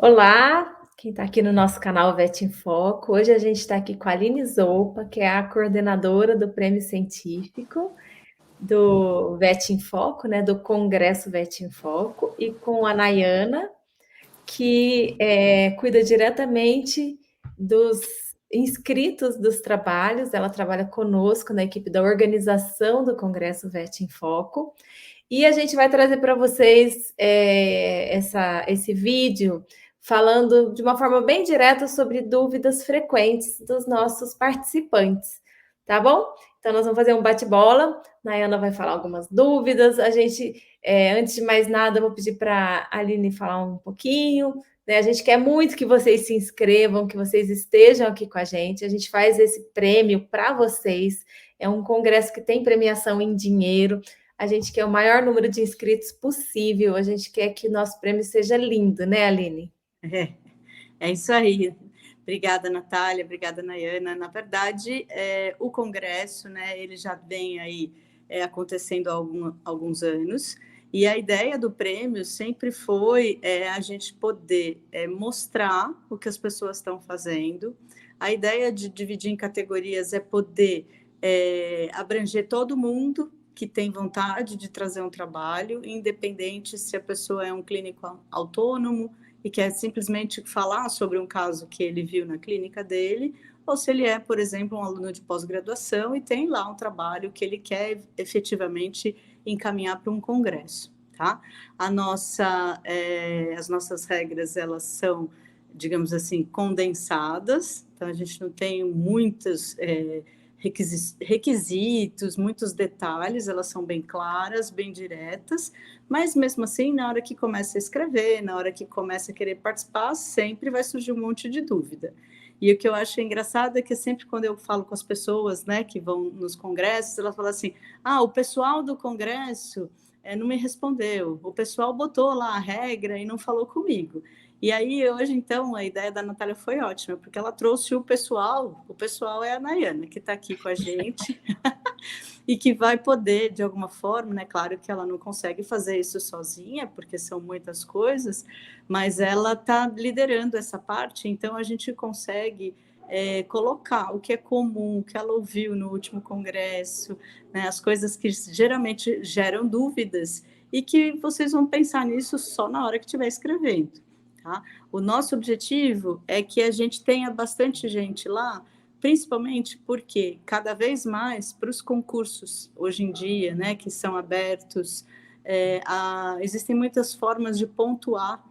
Olá, quem está aqui no nosso canal VET em Foco. Hoje a gente está aqui com a Aline Zolpa, que é a coordenadora do Prêmio Científico do VET em Foco, né, do Congresso VET em Foco, e com a Nayana, que cuida diretamente dos inscritos dos trabalhos. Ela trabalha conosco na equipe da organização do Congresso VET em Foco. E a gente vai trazer para vocês esse vídeo falando de uma forma bem direta sobre dúvidas frequentes dos nossos participantes, tá bom? Então, nós vamos fazer um bate-bola. Nayana vai falar algumas dúvidas. Antes de mais nada, eu vou pedir para a Aline falar um pouquinho, né? A gente quer muito que vocês se inscrevam, que vocês estejam aqui com a gente. A gente faz esse prêmio para vocês. É um congresso que tem premiação em dinheiro. A gente quer o maior número de inscritos possível. A gente quer que o nosso prêmio seja lindo, né, Aline? É isso aí. Obrigada, Natália. Obrigada, Nayana. Na verdade, o Congresso, né, ele já vem aí acontecendo há alguns anos, e a ideia do prêmio sempre foi a gente poder mostrar o que as pessoas estão fazendo. A ideia de dividir em categorias é poder abranger todo mundo que tem vontade de trazer um trabalho, independente se a pessoa é um clínico autônomo e quer simplesmente falar sobre um caso que ele viu na clínica dele, ou se ele é, por exemplo, um aluno de pós-graduação e tem lá um trabalho que ele quer efetivamente encaminhar para um congresso, tá? As nossas regras, elas são, digamos assim, condensadas, então a gente não tem muitos requisitos, muitos detalhes, elas são bem claras, bem diretas, mas mesmo assim, na hora que começa a escrever, na hora que começa a querer participar, sempre vai surgir um monte de dúvida. E o que eu acho engraçado é que sempre quando eu falo com as pessoas, né, que vão nos congressos, elas falam assim: o pessoal do congresso não me respondeu, o pessoal botou lá a regra e não falou comigo. E aí, hoje, então, a ideia da Natália foi ótima, porque ela trouxe o pessoal é a Nayana, que está aqui com a gente, e que vai poder, de alguma forma, né? Claro que ela não consegue fazer isso sozinha, porque são muitas coisas, mas ela está liderando essa parte, então a gente consegue colocar o que é comum, o que ela ouviu no último congresso, né? As coisas que geralmente geram dúvidas, e que vocês vão pensar nisso só na hora que estiver escrevendo. Tá? O nosso objetivo é que a gente tenha bastante gente lá, principalmente porque cada vez mais para os concursos hoje em dia, né, que são abertos, existem muitas formas de pontuar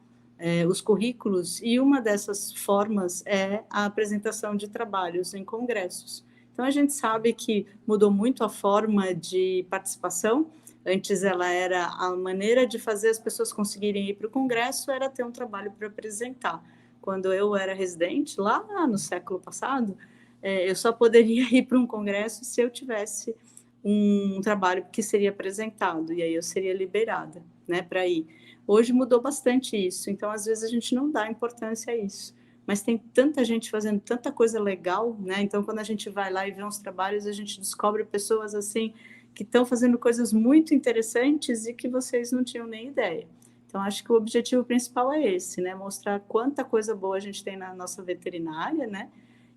os currículos, e uma dessas formas é a apresentação de trabalhos em congressos. Então a gente sabe que mudou muito a forma de participação. Antes ela era a maneira de fazer as pessoas conseguirem ir para o congresso, era ter um trabalho para apresentar. Quando eu era residente, lá no século passado, eu só poderia ir para um congresso se eu tivesse um trabalho que seria apresentado, e aí eu seria liberada, né, para ir. Hoje mudou bastante isso, então às vezes a gente não dá importância a isso. Mas tem tanta gente fazendo tanta coisa legal, né? Então quando a gente vai lá e vê uns trabalhos, a gente descobre pessoas assim que estão fazendo coisas muito interessantes e que vocês não tinham nem ideia. Então, acho que o objetivo principal é esse, né? Mostrar quanta coisa boa a gente tem na nossa veterinária, né?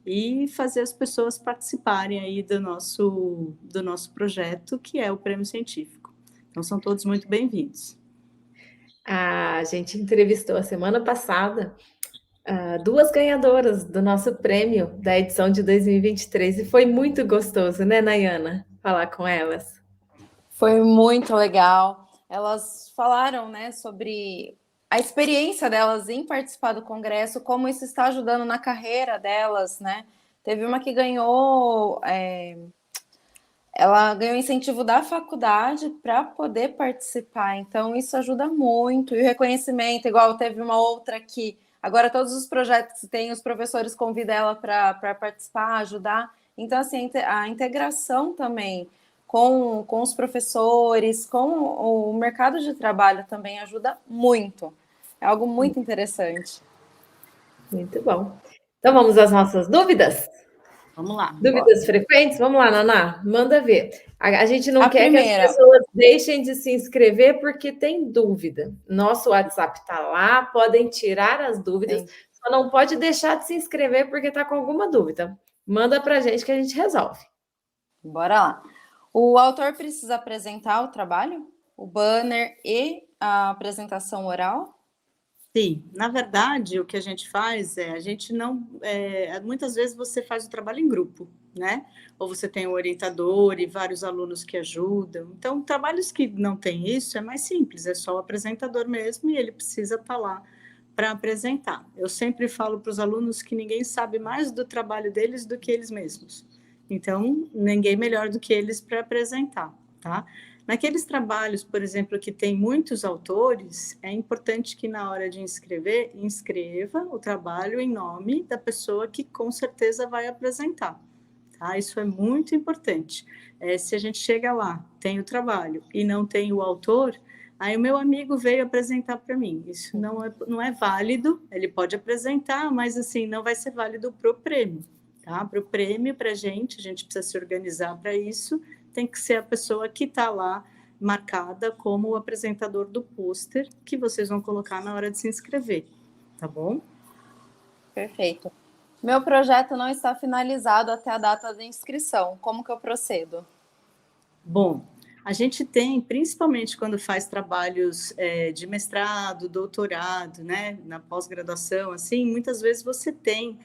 E fazer as pessoas participarem aí do nosso projeto, que é o Prêmio Científico. Então, são todos muito bem-vindos. A gente entrevistou a semana passada duas ganhadoras do nosso prêmio da edição de 2023 e foi muito gostoso, né, Nayana, falar com elas. Foi muito legal. Elas falaram, né, sobre a experiência delas em participar do congresso, como isso está ajudando na carreira delas, né? Teve uma que ganhou, ela ganhou incentivo da faculdade para poder participar. Então isso ajuda muito. E o reconhecimento, igual teve uma outra que agora todos os projetos que tem, os professores convidam ela para participar, ajudar. Então assim, a integração também com os professores, com o mercado de trabalho também ajuda muito. É algo muito interessante. Muito bom. Então vamos às nossas dúvidas? Vamos lá. Dúvidas frequentes? Vamos lá, Naná, manda ver. A gente não A quer primeira. que as pessoas deixem de se inscrever porque tem dúvida. Nosso WhatsApp está lá, podem tirar as dúvidas, Sim. só não pode deixar de se inscrever porque está com alguma dúvida. Manda para a gente que a gente resolve. Bora lá. O autor precisa apresentar o trabalho, o banner e a apresentação oral? Sim, na verdade, o que a gente faz a gente não, muitas vezes você faz o trabalho em grupo, né? Ou você tem um orientador e vários alunos que ajudam. Então, trabalhos que não tem isso é mais simples, é só o apresentador mesmo e ele precisa estar lá para apresentar. Eu sempre falo para os alunos que ninguém sabe mais do trabalho deles do que eles mesmos. Então, ninguém melhor do que eles para apresentar, tá? Naqueles trabalhos, por exemplo, que tem muitos autores, é importante que na hora de inscrever, inscreva o trabalho em nome da pessoa que com certeza vai apresentar. Tá? Isso é muito importante. Se a gente chega lá, tem o trabalho e não tem o autor, aí o meu amigo veio apresentar para mim. Isso não é válido, ele pode apresentar, mas assim, não vai ser válido para o prêmio. Tá? Para o prêmio, para a gente precisa se organizar para isso, tem que ser a pessoa que está lá marcada como o apresentador do pôster que vocês vão colocar na hora de se inscrever, tá bom? Perfeito. Meu projeto não está finalizado até a data da inscrição. Como que eu procedo? Bom, a gente tem, principalmente quando faz trabalhos de mestrado, doutorado, né, na pós-graduação, assim, muitas vezes você tem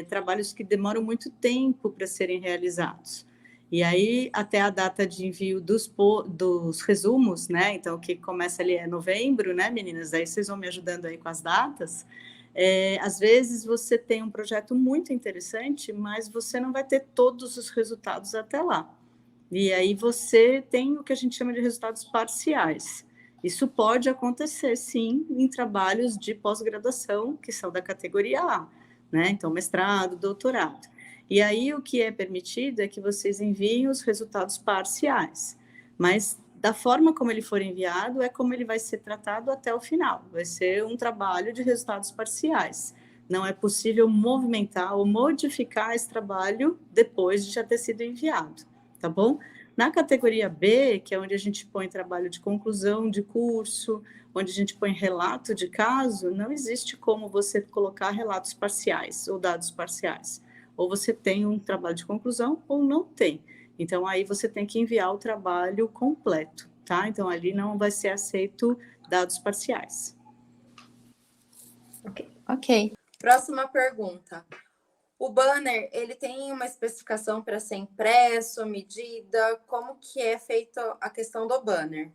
trabalhos que demoram muito tempo para serem realizados. E aí, até a data de envio dos resumos, né? Então, o que começa ali é novembro, né, meninas? Aí vocês vão me ajudando aí com as datas. Às vezes você tem um projeto muito interessante, mas você não vai ter todos os resultados até lá. E aí você tem o que a gente chama de resultados parciais. Isso pode acontecer, sim, em trabalhos de pós-graduação, que são da categoria A, né? Então, mestrado, doutorado. E aí o que é permitido é que vocês enviem os resultados parciais, mas da forma como ele for enviado é como ele vai ser tratado até o final. Vai ser um trabalho de resultados parciais. Não é possível movimentar ou modificar esse trabalho depois de já ter sido enviado, tá bom? Na categoria B, que é onde a gente põe trabalho de conclusão de curso, onde a gente põe relato de caso, não existe como você colocar relatos parciais ou dados parciais. Ou você tem um trabalho de conclusão ou não tem. Então, aí você tem que enviar o trabalho completo, tá? Então, ali não vai ser aceito dados parciais. Ok. Próxima pergunta. O banner, ele tem uma especificação para ser impresso, medida? Como que é feita a questão do banner?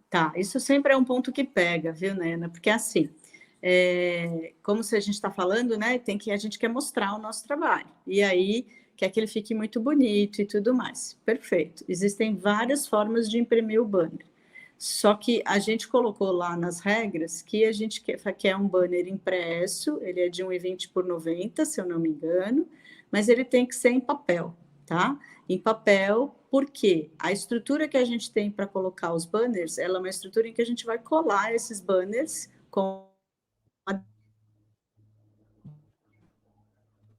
Tá, isso sempre é um ponto que pega, viu, Nena? Porque assim, como se a gente está falando, né? A gente quer mostrar o nosso trabalho. E aí quer que ele fique muito bonito e tudo mais. Perfeito. Existem várias formas de imprimir o banner. Só que a gente colocou lá nas regras que a gente quer um banner impresso, ele é de 1,20 por 90, se eu não me engano, mas ele tem que ser em papel, tá? Em papel, porque a estrutura que a gente tem para colocar os banners, ela é uma estrutura em que a gente vai colar esses banners com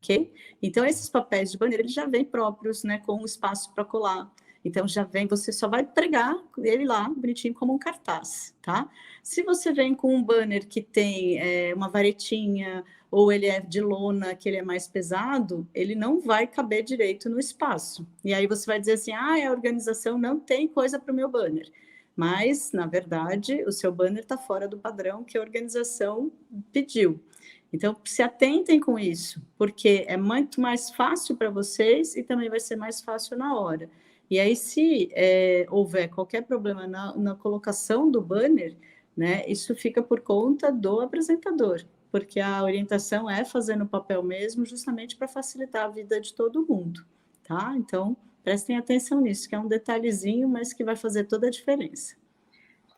ok? Então, esses papéis de banner, eles já vêm próprios, né, com um espaço para colar. Então, já vem, você só vai pregar ele lá, bonitinho, como um cartaz, tá? Se você vem com um banner que tem uma varetinha, ou ele é de lona, que ele é mais pesado, ele não vai caber direito no espaço. E aí você vai dizer assim, a organização não tem coisa para o meu banner. Mas, na verdade, o seu banner está fora do padrão que a organização pediu. Então, se atentem com isso, porque é muito mais fácil para vocês e também vai ser mais fácil na hora. E aí, se houver qualquer problema na colocação do banner, né, isso fica por conta do apresentador, porque a orientação é fazer no papel mesmo, justamente para facilitar a vida de todo mundo, tá? Então, prestem atenção nisso, que é um detalhezinho, mas que vai fazer toda a diferença.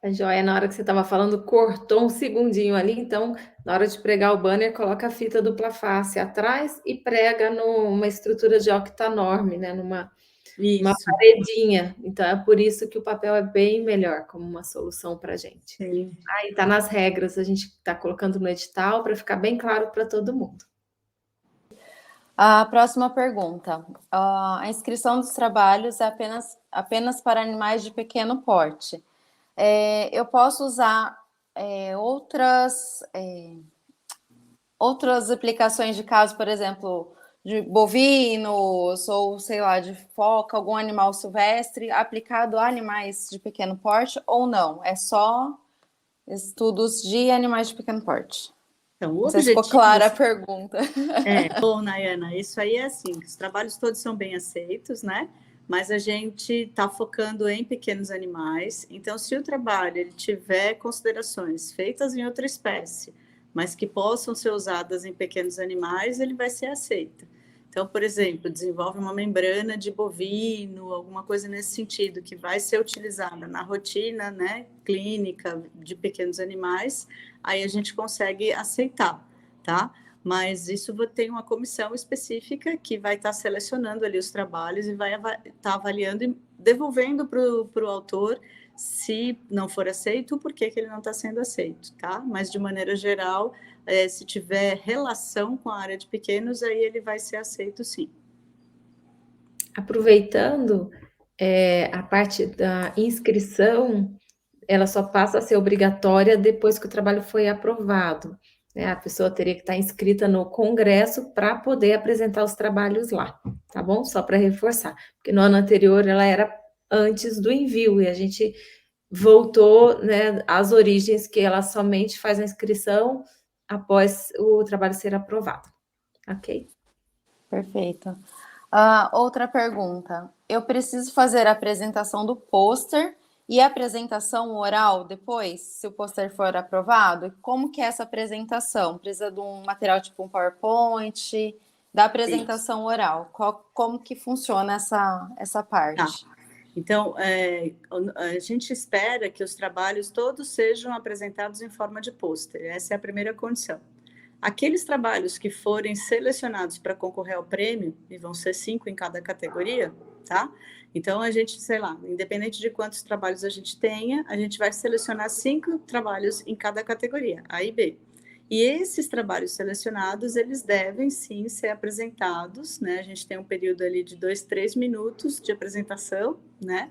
A joia, na hora que você estava falando, cortou um segundinho ali, então, na hora de pregar o banner, coloca a fita dupla face atrás e prega numa estrutura de octanorme, né? Numa paredinha. Então, é por isso que o papel é bem melhor como uma solução para a gente. Sim. Aí está nas regras, a gente está colocando no edital para ficar bem claro para todo mundo. A próxima pergunta. A inscrição dos trabalhos é apenas para animais de pequeno porte. Eu posso usar outras aplicações de caso, por exemplo, de bovinos ou, sei lá, de foca, algum animal silvestre, aplicado a animais de pequeno porte ou não? É só estudos de animais de pequeno porte. Então, o Não sei se ficou objetivo... clara a pergunta. Bom, Nayana, isso aí é assim, os trabalhos todos são bem aceitos, né? Mas a gente está focando em pequenos animais, então se o trabalho ele tiver considerações feitas em outra espécie, mas que possam ser usadas em pequenos animais, ele vai ser aceito. Então, por exemplo, desenvolve uma membrana de bovino, alguma coisa nesse sentido, que vai ser utilizada na rotina, né, clínica de pequenos animais, aí a gente consegue aceitar, tá? Mas isso tem uma comissão específica que vai estar selecionando ali os trabalhos e vai estar avaliando e devolvendo para o autor se não for aceito, por que ele não está sendo aceito, tá? Mas, de maneira geral, se tiver relação com a área de pequenos, aí ele vai ser aceito, sim. Aproveitando, a parte da inscrição, ela só passa a ser obrigatória depois que o trabalho foi aprovado, né? A pessoa teria que estar inscrita no congresso para poder apresentar os trabalhos lá, tá bom? Só para reforçar, porque no ano anterior ela era antes do envio e a gente voltou, né, às origens, que ela somente faz a inscrição após o trabalho ser aprovado, ok? Perfeito. Outra pergunta. Eu preciso fazer a apresentação do pôster e a apresentação oral depois, se o pôster for aprovado? Como que é essa apresentação? Precisa de um material tipo um PowerPoint, da apresentação oral? Como que funciona essa parte? Tá. Então, a gente espera que os trabalhos todos sejam apresentados em forma de pôster. Essa é a primeira condição. Aqueles trabalhos que forem selecionados para concorrer ao prêmio, e vão ser 5 em cada categoria, tá? Então, a gente, sei lá, independente de quantos trabalhos a gente tenha, a gente vai selecionar 5 trabalhos em cada categoria, A e B. E esses trabalhos selecionados, eles devem sim ser apresentados, né? A gente tem um período ali de 2, 3 minutos de apresentação, né?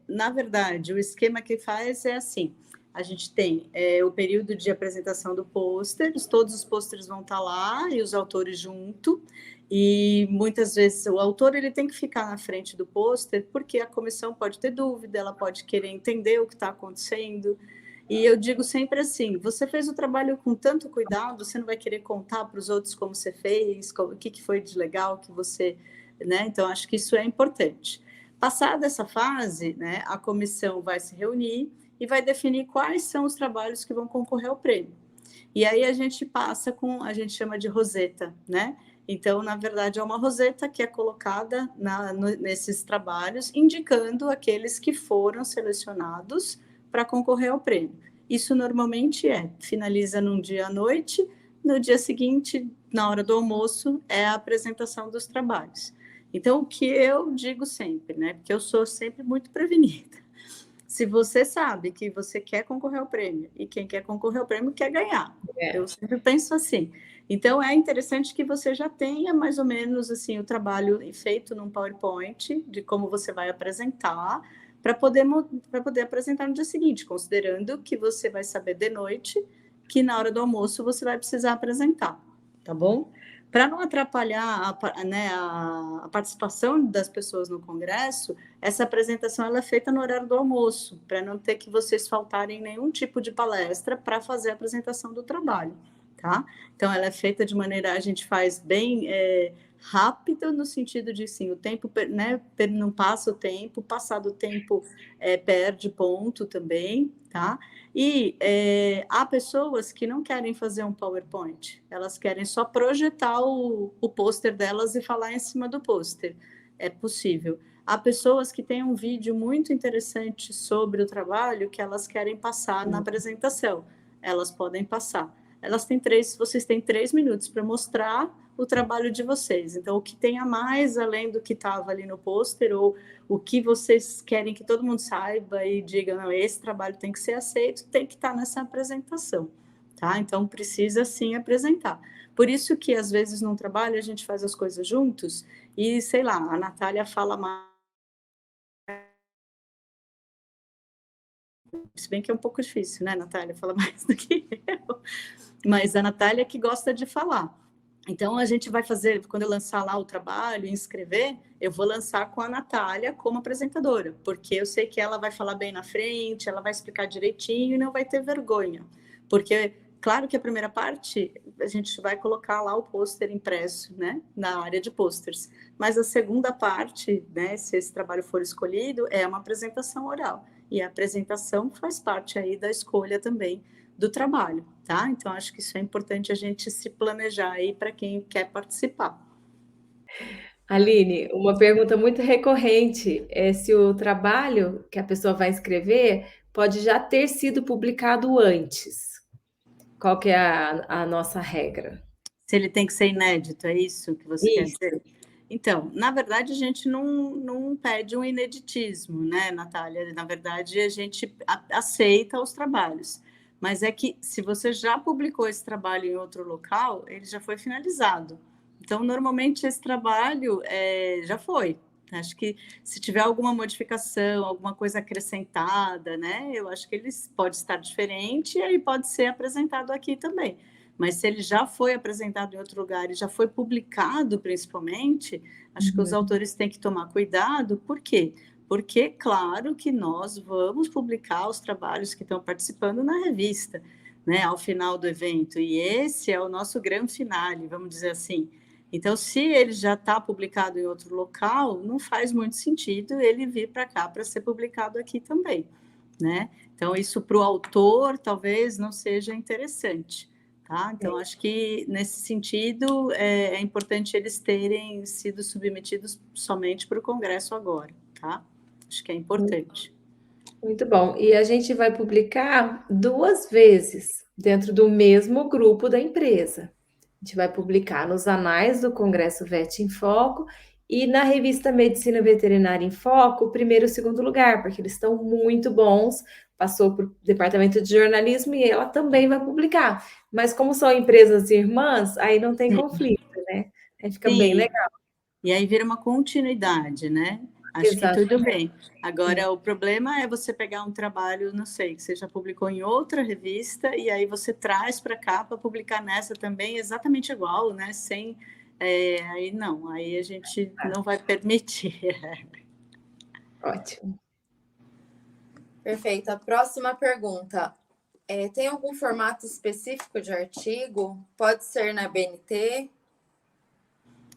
Na verdade, o esquema que faz é assim: a gente tem o período de apresentação do pôster, todos os pôsteres vão estar lá e os autores junto, e muitas vezes o autor ele tem que ficar na frente do pôster, porque a comissão pode ter dúvida, ela pode querer entender o que está acontecendo. E eu digo sempre assim: você fez o trabalho com tanto cuidado, você não vai querer contar para os outros como você fez, o que foi de legal que você, né? Então, acho que isso é importante. Passada essa fase, né, a comissão vai se reunir e vai definir quais são os trabalhos que vão concorrer ao prêmio. E aí a gente passa a gente chama de roseta, né? Então, na verdade, é uma roseta que é colocada nesses trabalhos, indicando aqueles que foram selecionados para concorrer ao prêmio. Isso normalmente finaliza num dia à noite, no dia seguinte, na hora do almoço, é a apresentação dos trabalhos. Então, o que eu digo sempre, né? Porque eu sou sempre muito prevenida. Se você sabe que você quer concorrer ao prêmio e quem quer concorrer ao prêmio quer ganhar. Eu sempre penso assim. Então, é interessante que você já tenha mais ou menos assim o trabalho feito num PowerPoint de como você vai apresentar, para poder apresentar no dia seguinte, considerando que você vai saber de noite que na hora do almoço você vai precisar apresentar, tá bom? Para não atrapalhar a participação das pessoas no congresso, essa apresentação ela é feita no horário do almoço, para não ter que vocês faltarem nenhum tipo de palestra para fazer a apresentação do trabalho, tá? Então, ela é feita de maneira, a gente faz bem rápido, no sentido de, sim, o tempo, né, não passa o tempo, passado o tempo perde ponto também, tá? E há pessoas que não querem fazer um PowerPoint, elas querem só projetar o pôster delas e falar em cima do pôster. É possível. Há pessoas que têm um vídeo muito interessante sobre o trabalho que elas querem passar na apresentação. Elas podem passar. Vocês têm 3 minutos para mostrar o trabalho de vocês. Então, o que tem a mais além do que estava ali no pôster, ou o que vocês querem que todo mundo saiba e diga, não, esse trabalho tem que ser aceito, tem que estar nessa apresentação, tá? Então, precisa sim apresentar. Por isso que, às vezes, num trabalho, a gente faz as coisas juntos e, sei lá, a Natália fala mais, se bem que é um pouco difícil, né, Natália? Fala mais do que eu. Mas a Natália que gosta de falar. Então, a gente vai fazer, quando eu lançar lá o trabalho e inscrever, eu vou lançar com a Natália como apresentadora, porque eu sei que ela vai falar bem na frente, ela vai explicar direitinho e não vai ter vergonha. Porque, claro que a primeira parte, a gente vai colocar lá o pôster impresso, né, na área de posters. Mas a segunda parte, né, se esse trabalho for escolhido, é uma apresentação oral. E a apresentação faz parte aí da escolha também do trabalho, tá? Então, acho que isso é importante a gente se planejar aí para quem quer participar. Aline, uma pergunta muito recorrente é se o trabalho que a pessoa vai escrever pode já ter sido publicado antes. Qual que é a nossa regra? Se ele tem que ser inédito, é isso que você quer Isso. dizer? Então, na verdade, a gente não pede um ineditismo, né, Natália? Na verdade, a gente aceita os trabalhos. Mas é que, se você já publicou esse trabalho em outro local, ele já foi finalizado. Então, normalmente, esse trabalho já foi. Acho que se tiver alguma modificação, alguma coisa acrescentada, né, eu acho que ele pode estar diferente e aí pode ser apresentado aqui também. Mas se ele já foi apresentado em outro lugar e já foi publicado, principalmente, acho que os autores têm que tomar cuidado. Por quê? Porque, claro, que nós vamos publicar os trabalhos que estão participando na revista, né, ao final do evento. E esse é o nosso grande finale, vamos dizer assim. Então, se ele já está publicado em outro local, não faz muito sentido ele vir para cá para ser publicado aqui também, né? Então, isso para o autor talvez não seja interessante. Tá? Então, acho que nesse sentido é importante eles terem sido submetidos somente para o Congresso agora. Tá? Acho que é importante. Muito bom. E a gente vai publicar 2 vezes dentro do mesmo grupo da empresa. A gente vai publicar nos anais do Congresso VET em Foco e na revista Medicina Veterinária em Foco, o primeiro e o segundo lugar, porque eles estão muito bons. Passou para o departamento de jornalismo e ela também vai publicar. Mas como são empresas irmãs, aí não tem conflito, né? Aí fica bem Sim, legal. e aí vira uma continuidade, né? Acho que tudo bem. Agora, o problema é você pegar um trabalho, não sei, que você já publicou em outra revista e aí você traz para cá para publicar nessa também exatamente igual, né? Sem, aí não, aí a gente não vai permitir. Ótimo. Perfeito. A próxima pergunta. Tem algum formato específico de artigo? Pode ser na BNT?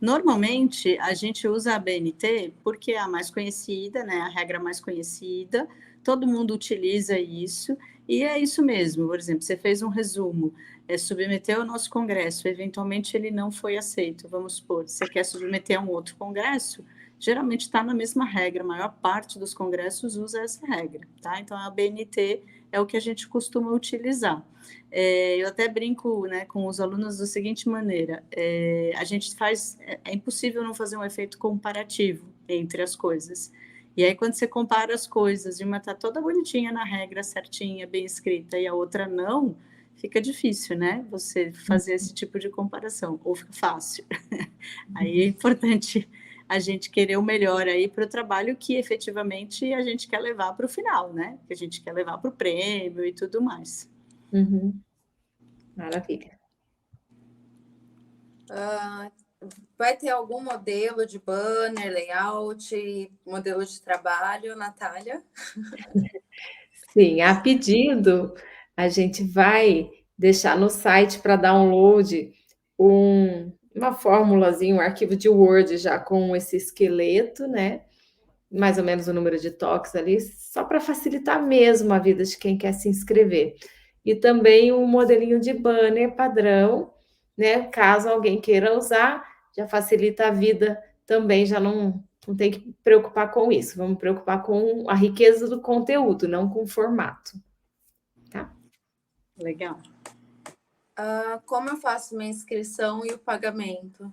Normalmente, a gente usa a BNT porque é a mais conhecida, né? A regra mais conhecida, todo mundo utiliza isso, e é isso mesmo. Por exemplo, você fez um resumo, submeteu ao nosso congresso, eventualmente ele não foi aceito, vamos supor, você quer submeter a um outro congresso, geralmente está na mesma regra, a maior parte dos congressos usa essa regra, tá? Então, a BNT é o que a gente costuma utilizar. Eu até brinco, né, com os alunos da seguinte maneira: a gente faz, é impossível não fazer um efeito comparativo entre as coisas. E aí, quando você compara as coisas, e uma está toda bonitinha na regra, certinha, bem escrita, e a outra não, fica difícil, né? Você fazer esse tipo de comparação, ou fica fácil. Aí é importante a gente querer o melhor aí para o trabalho que efetivamente a gente quer levar para o final, né? Que a gente quer levar para o prêmio e tudo mais. Maravilha. Vai ter algum modelo de banner, layout, modelo de trabalho, Natália? Sim, a pedido, a gente vai deixar no site para download uma formulazinha, um arquivo de Word já com esse esqueleto, né? Mais ou menos o número de toques ali, só para facilitar mesmo a vida de quem quer se inscrever. E também um modelinho de banner padrão, né? Caso alguém queira usar, já facilita a vida também, já não tem que preocupar com isso. Vamos preocupar com a riqueza do conteúdo, não com o formato. Tá? Legal. Como eu faço minha inscrição e o pagamento?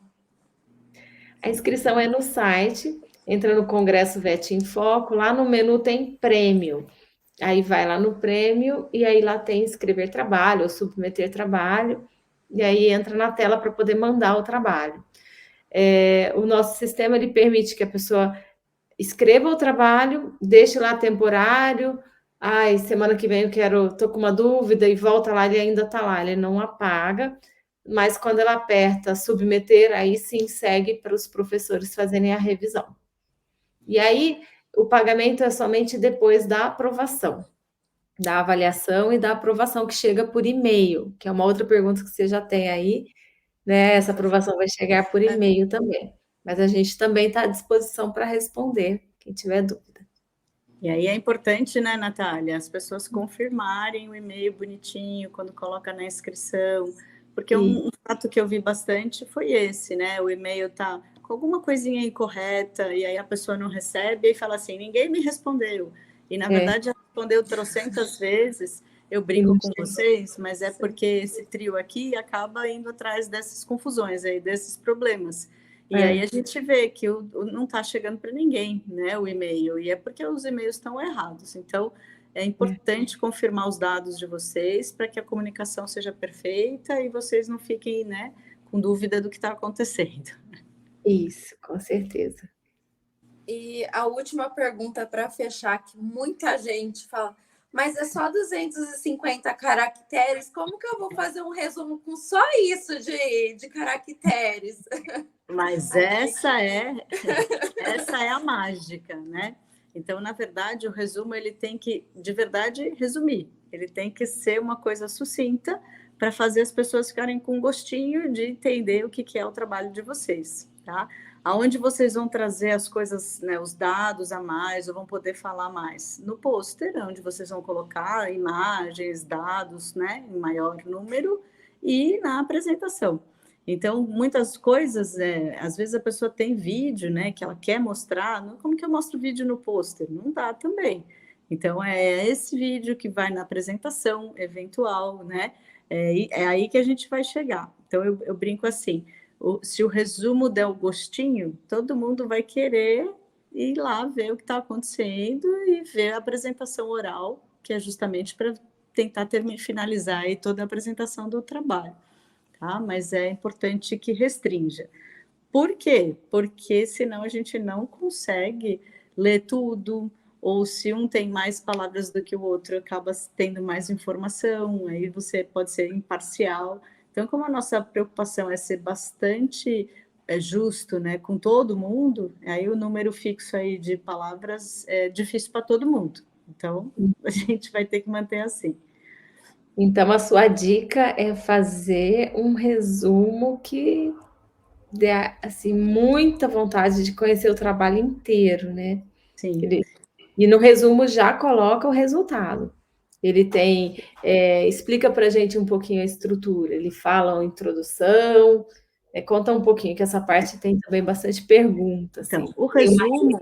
A inscrição é no site, entra no Congresso VET em Foco, lá no menu tem prêmio. Aí vai lá no prêmio e aí lá tem escrever trabalho ou submeter trabalho. e aí entra na tela para poder mandar o trabalho. O nosso sistema ele permite que a pessoa escreva o trabalho, deixe lá temporário. Ai, semana que vem tô com uma dúvida e volta lá, ele ainda está lá, ele não apaga. Mas quando ela aperta submeter, aí sim segue para os professores fazerem a revisão. E aí o pagamento é somente depois da aprovação, da avaliação e da aprovação que chega por e-mail, que é uma outra pergunta que você já tem aí, né? Essa aprovação vai chegar por e-mail também. Mas a gente também está à disposição para responder, quem tiver dúvida. E aí é importante, né, Natália, as pessoas confirmarem o e-mail bonitinho quando coloca na inscrição, porque um fato que eu vi bastante foi esse, né? O e-mail tá com alguma coisinha incorreta e aí a pessoa não recebe e fala assim, ninguém me respondeu. E na verdade já respondeu trocentas vezes. Eu brinco com vocês, mas é porque esse trio aqui acaba indo atrás dessas confusões aí, desses problemas. E aí a gente vê que não está chegando para ninguém, né, o e-mail, e é porque os e-mails estão errados. Então, é importante confirmar os dados de vocês para que a comunicação seja perfeita e vocês não fiquem, né, com dúvida do que está acontecendo. Isso, com certeza. E a última pergunta para fechar, que muita gente fala, mas é só 250 caracteres, como que eu vou fazer um resumo com só isso de caracteres? Mas essa é a mágica, né? Então, na verdade, o resumo ele tem que, de verdade, resumir. Ele tem que ser uma coisa sucinta para fazer as pessoas ficarem com gostinho de entender o que é o trabalho de vocês, tá? Aonde vocês vão trazer as coisas, né, os dados a mais, ou vão poder falar mais? No pôster, onde vocês vão colocar imagens, dados, né, em maior número, e na apresentação. Então, muitas coisas, às vezes a pessoa tem vídeo, né, que ela quer mostrar, como que eu mostro vídeo no pôster? Não dá também. Então, é esse vídeo que vai na apresentação eventual, né? É aí que a gente vai chegar. Então, eu brinco assim, se o resumo der o gostinho, todo mundo vai querer ir lá ver o que está acontecendo e ver a apresentação oral, que é justamente para tentar finalizar aí toda a apresentação do trabalho. Tá? Mas é importante que restrinja. Por quê? Porque senão a gente não consegue ler tudo, ou se um tem mais palavras do que o outro, acaba tendo mais informação, aí você pode ser imparcial. Então, como a nossa preocupação é ser bastante justo, né, com todo mundo, aí o número fixo aí de palavras é difícil para todo mundo. Então, a gente vai ter que manter assim. Então, a sua dica é fazer um resumo que dê, assim, muita vontade de conhecer o trabalho inteiro, né? Sim. E no resumo já coloca o resultado. Ele tem, explica para a gente um pouquinho a estrutura. Ele fala a introdução, conta um pouquinho, que essa parte tem também bastante perguntas. Então, assim. o resumo,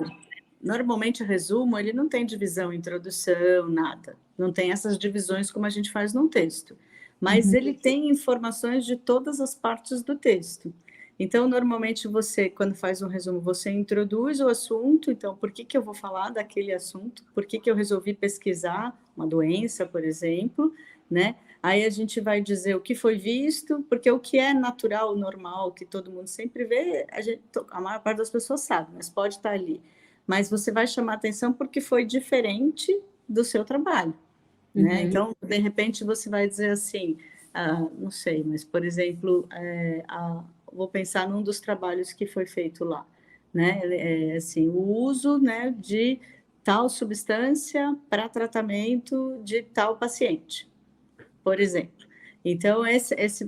normalmente o resumo, ele não tem divisão, introdução, nada. Não tem essas divisões como a gente faz num texto. Mas ele tem informações de todas as partes do texto. Então, normalmente você, quando faz um resumo, você introduz o assunto. Então, por que eu vou falar daquele assunto? Por que eu resolvi pesquisar uma doença, por exemplo, né? Aí a gente vai dizer o que foi visto, porque o que é natural, normal, que todo mundo sempre vê, a maior parte das pessoas sabe, mas pode estar ali. Mas você vai chamar atenção porque foi diferente do seu trabalho, né? Então, de repente, você vai dizer assim, não sei, mas, por exemplo, vou pensar num dos trabalhos que foi feito lá, né? Assim, o uso, né, de tal substância para tratamento de tal paciente, por exemplo. Então,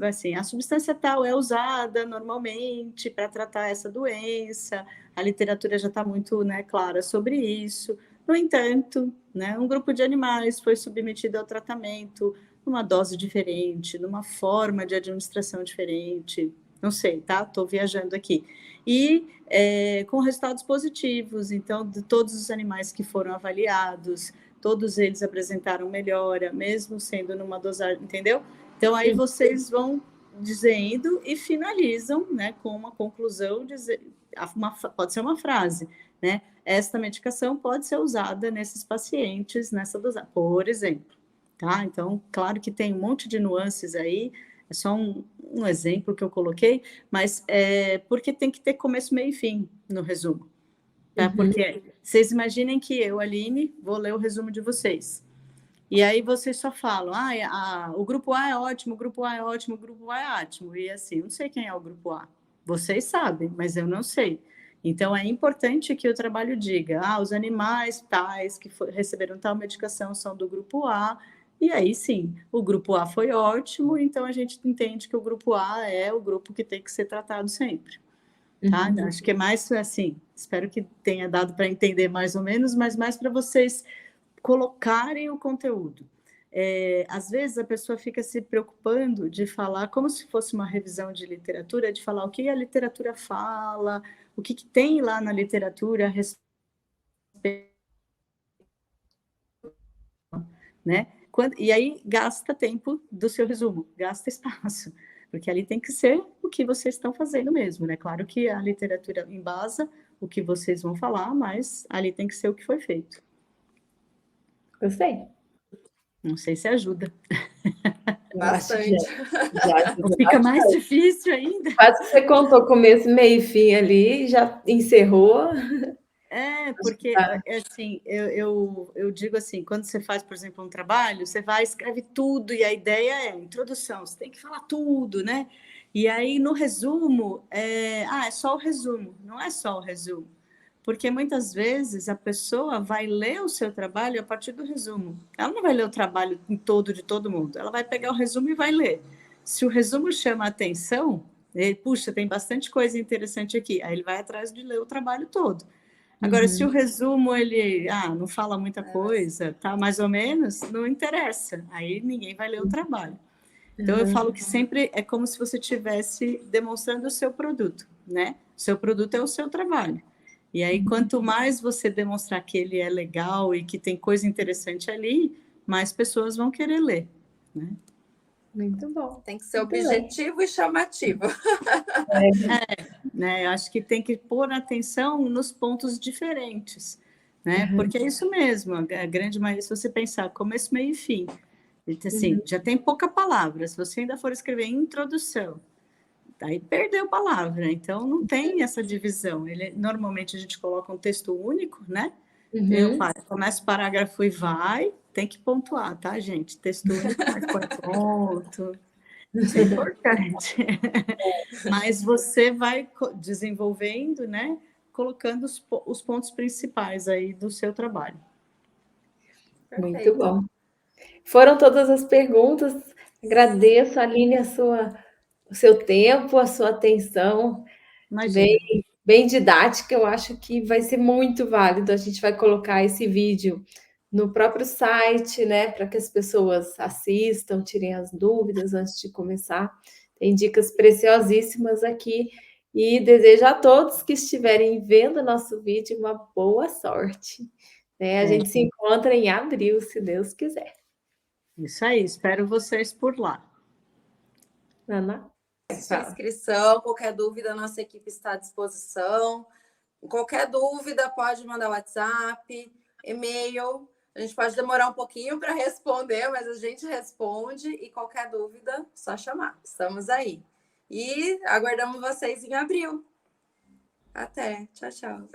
assim, a substância tal é usada normalmente para tratar essa doença, a literatura já está muito, né, clara sobre isso. No entanto, né, um grupo de animais foi submetido ao tratamento numa dose diferente, numa forma de administração diferente, não sei, tá? Estou viajando aqui. E com resultados positivos, então, de todos os animais que foram avaliados, todos eles apresentaram melhora, mesmo sendo numa dosagem, entendeu? Então, aí vocês vão dizendo e finalizam, né, com uma conclusão, pode ser uma frase, né? Esta medicação pode ser usada nesses pacientes, nessa dosagem, por exemplo, tá? Então, claro que tem um monte de nuances aí, é só um exemplo que eu coloquei, mas porque tem que ter começo, meio e fim no resumo. Tá? Porque vocês imaginem que eu, Aline, vou ler o resumo de vocês. E aí vocês só falam, o grupo A é ótimo, o grupo A é ótimo, o grupo A é ótimo. E assim, eu não sei quem é o grupo A. Vocês sabem, mas eu não sei. Então, é importante que o trabalho diga, os animais tais que receberam tal medicação são do grupo A, e aí sim, o grupo A foi ótimo, então a gente entende que o grupo A é o grupo que tem que ser tratado sempre. Tá? Acho que é mais assim, espero que tenha dado para entender mais ou menos, mas mais para vocês colocarem o conteúdo. Às vezes a pessoa fica se preocupando de falar como se fosse uma revisão de literatura, de falar o que a literatura fala, o que tem lá na literatura a respeito, né? E aí gasta tempo do seu resumo, gasta espaço, porque ali tem que ser o que vocês estão fazendo mesmo, né? Claro que a literatura embasa o que vocês vão falar, mas ali tem que ser o que foi feito. Gostei. Não sei se ajuda. Bastante. Fica mais difícil ainda. Quase que você contou começo, meio e fim ali, e já encerrou. Porque assim, eu digo assim, quando você faz, por exemplo, um trabalho, você vai, escreve tudo, e a ideia é introdução, você tem que falar tudo, né? E aí, no resumo, é só o resumo, não é só o resumo. Porque muitas vezes a pessoa vai ler o seu trabalho a partir do resumo. Ela não vai ler o trabalho em todo de todo mundo, ela vai pegar o resumo e vai ler. Se o resumo chama a atenção, puxa, tem bastante coisa interessante aqui, aí ele vai atrás de ler o trabalho todo. Agora, se o resumo ele não fala muita coisa, tá mais ou menos, não interessa. Aí ninguém vai ler o trabalho. Então, eu falo que sempre é como se você estivesse demonstrando o seu produto, né? O seu produto é o seu trabalho. E aí, quanto mais você demonstrar que ele é legal e que tem coisa interessante ali, mais pessoas vão querer ler, né? Muito bom. Tem que ser objetivo e chamativo. Né? Acho que tem que pôr atenção nos pontos diferentes, né? Porque é isso mesmo, a grande maioria, se você pensar começo, meio e fim, assim, já tem pouca palavra, se você ainda for escrever introdução, aí perdeu palavra, então não tem essa divisão. Normalmente a gente coloca um texto único, né? Eu começo o parágrafo e vai, tem que pontuar, tá, gente? Texto único, mas põe ponto. Isso é importante. Mas você vai desenvolvendo, né? Colocando os pontos principais aí do seu trabalho. Muito bom. Foram todas as perguntas. Agradeço, Aline, o seu tempo, a sua atenção. Bem didática. Eu acho que vai ser muito válido. A gente vai colocar esse vídeo no próprio site, né? Para que as pessoas assistam, tirem as dúvidas antes de começar. Tem dicas preciosíssimas aqui. E desejo a todos que estiverem vendo o nosso vídeo uma boa sorte. Né? A gente se encontra em abril, se Deus quiser. Isso aí, espero vocês por lá. Ana? Inscrição, qualquer dúvida, a nossa equipe está à disposição. Qualquer dúvida, pode mandar WhatsApp, e-mail. A gente pode demorar um pouquinho para responder, mas a gente responde. E qualquer dúvida, só chamar. Estamos aí. E aguardamos vocês em abril. Até. Tchau, tchau.